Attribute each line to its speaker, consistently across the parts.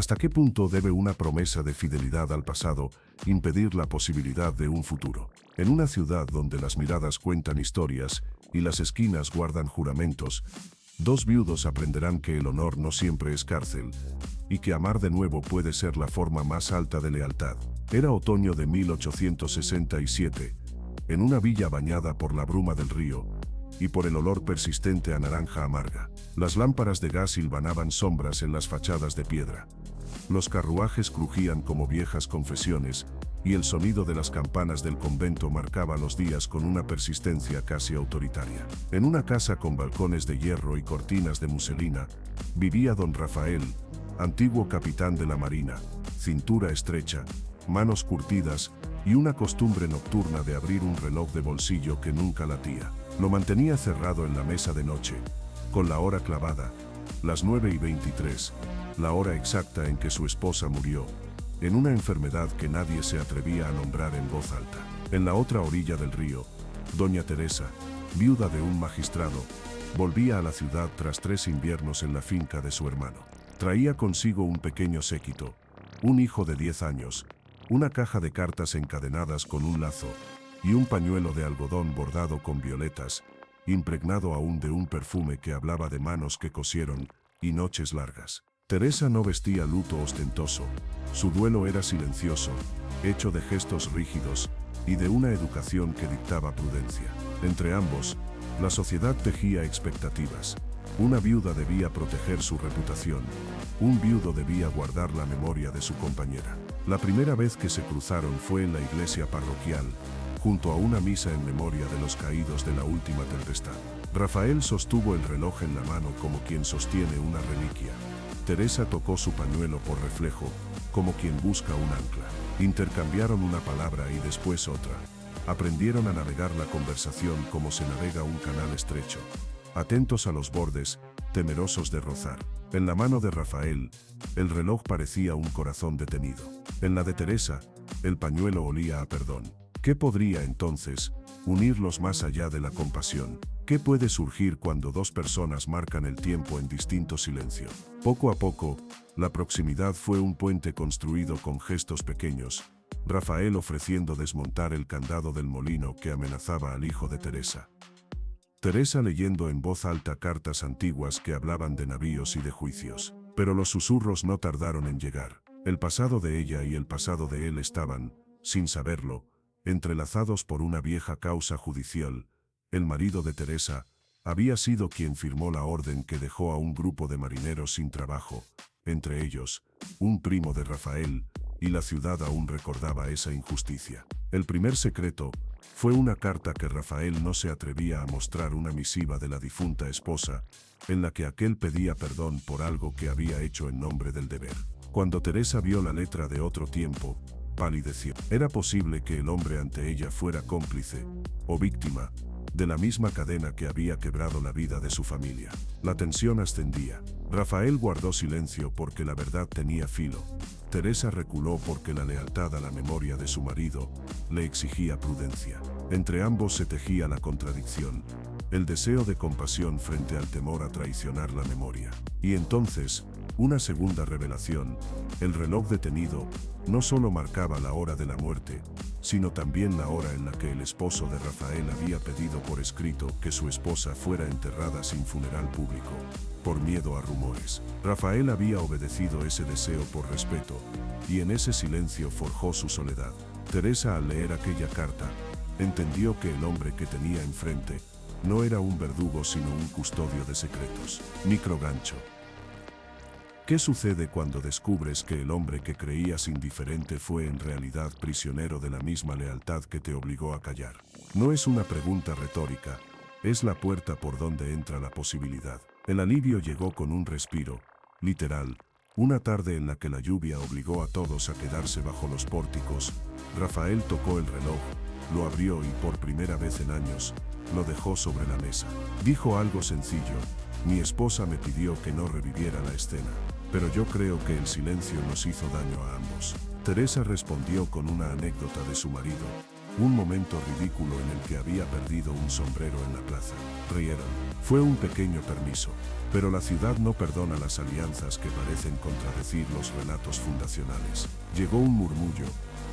Speaker 1: ¿Hasta qué punto debe una promesa de fidelidad al pasado impedir la posibilidad de un futuro? En una ciudad donde las miradas cuentan historias y las esquinas guardan juramentos, dos viudos aprenderán que el honor no siempre es cárcel y que amar de nuevo puede ser la forma más alta de lealtad. Era otoño de 1867, en una villa bañada por la bruma del río y por el olor persistente a naranja amarga. Las lámparas de gas hilvanaban sombras en las fachadas de piedra. Los carruajes crujían como viejas confesiones y el sonido de las campanas del convento marcaba los días con una persistencia casi autoritaria. En una casa con balcones de hierro y cortinas de muselina, vivía don Rafael, antiguo capitán de la marina, cintura estrecha, manos curtidas y una costumbre nocturna de abrir un reloj de bolsillo que nunca latía. Lo mantenía cerrado en la mesa de noche, con la hora clavada, las 9:23, la hora exacta en que su esposa murió, en una enfermedad que nadie se atrevía a nombrar en voz alta. En la otra orilla del río, doña Teresa, viuda de un magistrado, volvía a la ciudad tras 3 inviernos en la finca de su hermano. Traía consigo un pequeño séquito, un hijo de 10 años, una caja de cartas encadenadas con un lazo y un pañuelo de algodón bordado con violetas, impregnado aún de un perfume que hablaba de manos que cosieron y noches largas. Teresa no vestía luto ostentoso, su duelo era silencioso, hecho de gestos rígidos y de una educación que dictaba prudencia. Entre ambos, la sociedad tejía expectativas. Una viuda debía proteger su reputación, un viudo debía guardar la memoria de su compañera. La primera vez que se cruzaron fue en la iglesia parroquial, junto a una misa en memoria de los caídos de la última tempestad. Rafael sostuvo el reloj en la mano como quien sostiene una reliquia. Teresa tocó su pañuelo por reflejo, como quien busca un ancla. Intercambiaron una palabra y después otra. Aprendieron a navegar la conversación como se navega un canal estrecho, atentos a los bordes, temerosos de rozar. En la mano de Rafael, el reloj parecía un corazón detenido. En la de Teresa, el pañuelo olía a perdón. ¿Qué podría entonces unirlos más allá de la compasión? ¿Qué puede surgir cuando dos personas marcan el tiempo en distinto silencio? Poco a poco, la proximidad fue un puente construido con gestos pequeños, Rafael ofreciendo desmontar el candado del molino que amenazaba al hijo de Teresa. Teresa leyendo en voz alta cartas antiguas que hablaban de navíos y de juicios. Pero los susurros no tardaron en llegar. El pasado de ella y el pasado de él estaban, sin saberlo, entrelazados por una vieja causa judicial. El marido de Teresa había sido quien firmó la orden que dejó a un grupo de marineros sin trabajo, entre ellos, un primo de Rafael, y la ciudad aún recordaba esa injusticia. El primer secreto fue una carta que Rafael no se atrevía a mostrar, una misiva de la difunta esposa, en la que aquel pedía perdón por algo que había hecho en nombre del deber. Cuando Teresa vio la letra de otro tiempo, palideció. Era posible que el hombre ante ella fuera cómplice, o víctima, de la misma cadena que había quebrado la vida de su familia. La tensión ascendía. Rafael guardó silencio porque la verdad tenía filo. Teresa reculó porque la lealtad a la memoria de su marido le exigía prudencia. Entre ambos se tejía la contradicción, el deseo de compasión frente al temor a traicionar la memoria. Y entonces, una segunda revelación: el reloj detenido no solo marcaba la hora de la muerte, sino también la hora en la que el esposo de Rafael había pedido por escrito que su esposa fuera enterrada sin funeral público, por miedo a rumores. Rafael había obedecido ese deseo por respeto, y en ese silencio forjó su soledad. Teresa, al leer aquella carta, entendió que el hombre que tenía enfrente no era un verdugo sino un custodio de secretos. Microgancho. ¿Qué sucede cuando descubres que el hombre que creías indiferente fue en realidad prisionero de la misma lealtad que te obligó a callar? No es una pregunta retórica, es la puerta por donde entra la posibilidad. El alivio llegó con un respiro, literal, una tarde en la que la lluvia obligó a todos a quedarse bajo los pórticos. Rafael tocó el reloj, lo abrió y por primera vez en años, lo dejó sobre la mesa. Dijo algo sencillo: mi esposa me pidió que no reviviera la escena, pero yo creo que el silencio nos hizo daño a ambos. Teresa respondió con una anécdota de su marido: Un momento ridículo en el que había perdido un sombrero en la plaza. Rieron. Fue un pequeño permiso. Pero la ciudad no perdona las alianzas que parecen contradecir los relatos fundacionales. Llegó un murmullo,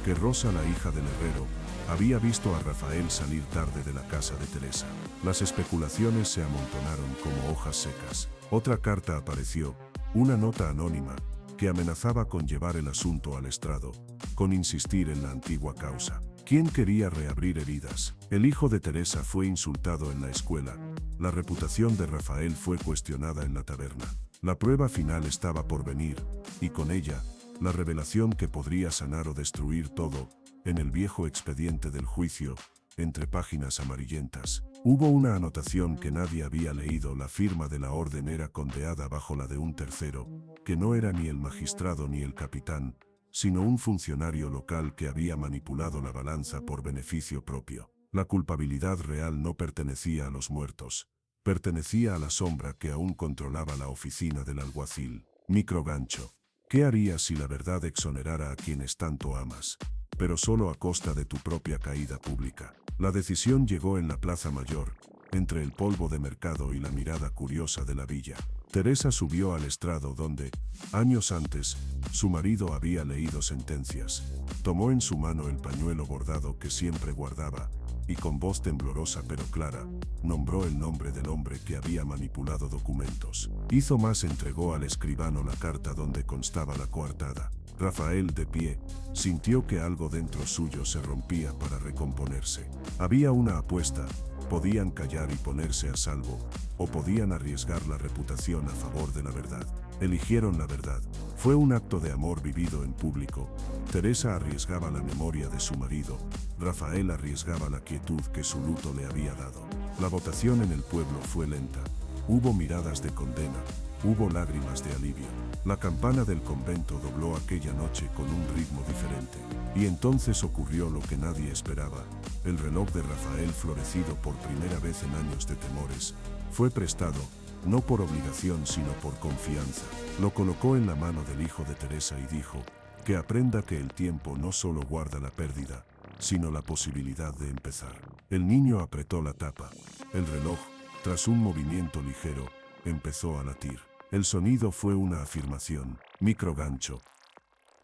Speaker 1: que Rosa, la hija del herrero, había visto a Rafael salir tarde de la casa de Teresa. Las especulaciones se amontonaron como hojas secas. Otra carta apareció, una nota anónima, que amenazaba con llevar el asunto al estrado, con insistir en la antigua causa. ¿Quién quería reabrir heridas? El hijo de Teresa fue insultado en la escuela. La reputación de Rafael fue cuestionada en la taberna. La prueba final estaba por venir, y con ella, la revelación que podría sanar o destruir todo, en el viejo expediente del juicio, entre páginas amarillentas. Hubo una anotación que nadie había leído. La firma de la orden era condeada bajo la de un tercero, que no era ni el magistrado ni el capitán, sino un funcionario local que había manipulado la balanza por beneficio propio. La culpabilidad real no pertenecía a los muertos, pertenecía a la sombra que aún controlaba la oficina del alguacil. Microgancho. ¿Qué harías si la verdad exonerara a quienes tanto amas, pero solo a costa de tu propia caída pública? La decisión llegó en la Plaza Mayor, entre el polvo de mercado y la mirada curiosa de la villa. Teresa subió al estrado donde, años antes, su marido había leído sentencias. Tomó en su mano el pañuelo bordado que siempre guardaba, y con voz temblorosa pero clara, nombró el nombre del hombre que había manipulado documentos. Hizo más: entregó al escribano la carta donde constaba la coartada. Rafael, de pie, sintió que algo dentro suyo se rompía para recomponerse. Había una apuesta: podían callar y ponerse a salvo, o podían arriesgar la reputación a favor de la verdad. Eligieron la verdad. Fue un acto de amor vivido en público. Teresa arriesgaba la memoria de su marido, Rafael arriesgaba la quietud que su luto le había dado. La votación en el pueblo fue lenta. Hubo miradas de condena, hubo lágrimas de alivio. La campana del convento dobló aquella noche con un ritmo diferente. Y entonces ocurrió lo que nadie esperaba. El reloj de Rafael, florecido por primera vez en años de temores, fue prestado, no por obligación sino por confianza. Lo colocó en la mano del hijo de Teresa y dijo: que aprenda que el tiempo no solo guarda la pérdida, sino la posibilidad de empezar. El niño apretó la tapa. El reloj, tras un movimiento ligero, empezó a latir. El sonido fue una afirmación. Microgancho.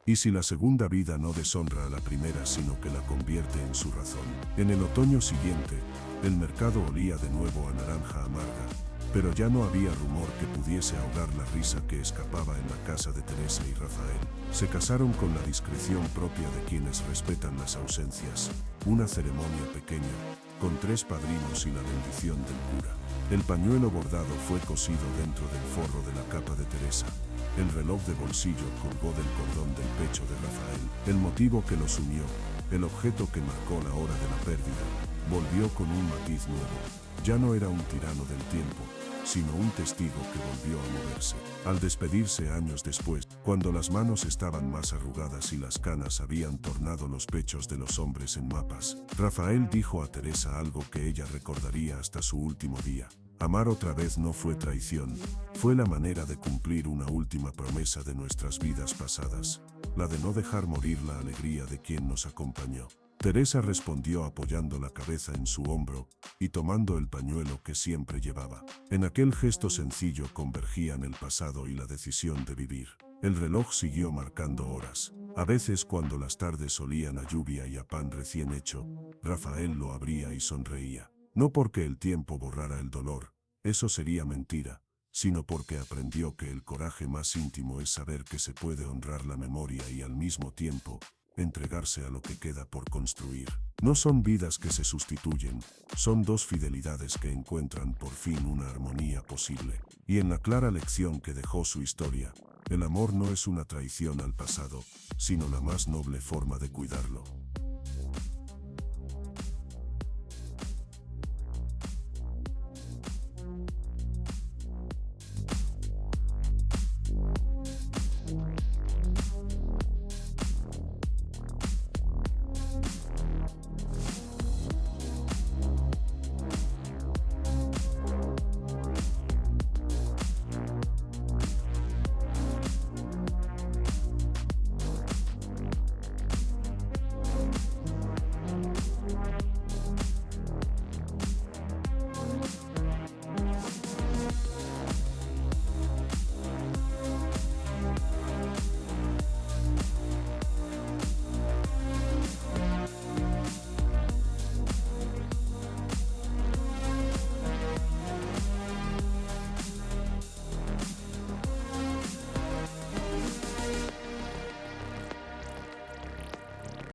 Speaker 1: ¿Y si la segunda vida no deshonra a la primera sino que la convierte en su razón? En el otoño siguiente, el mercado olía de nuevo a naranja amarga, pero ya no había rumor que pudiese ahogar la risa que escapaba en la casa de Teresa y Rafael. Se casaron con la discreción propia de quienes respetan las ausencias. Una ceremonia pequeña, con 3 padrinos y la bendición del cura. El pañuelo bordado fue cosido dentro del forro de la capa de Teresa. El reloj de bolsillo colgó del cordón del pecho de Rafael. El motivo que los unió, el objeto que marcó la hora de la pérdida, volvió con un matiz nuevo. Ya no era un tirano del tiempo, sino un testigo que volvió a moverse. Al despedirse años después, cuando las manos estaban más arrugadas y las canas habían tornado los pechos de los hombres en mapas, Rafael dijo a Teresa algo que ella recordaría hasta su último día. Amar otra vez no fue traición, fue la manera de cumplir una última promesa de nuestras vidas pasadas, la de no dejar morir la alegría de quien nos acompañó. Teresa respondió apoyando la cabeza en su hombro y tomando el pañuelo que siempre llevaba. En aquel gesto sencillo convergían el pasado y la decisión de vivir. El reloj siguió marcando horas. A veces, cuando las tardes olían a lluvia y a pan recién hecho, Rafael lo abría y sonreía. No porque el tiempo borrara el dolor, eso sería mentira, sino porque aprendió que el coraje más íntimo es saber que se puede honrar la memoria y al mismo tiempo entregarse a lo que queda por construir. No son vidas que se sustituyen, son 2 fidelidades que encuentran por fin una armonía posible. Y en la clara lección que dejó su historia, el amor no es una traición al pasado, sino la más noble forma de cuidarlo.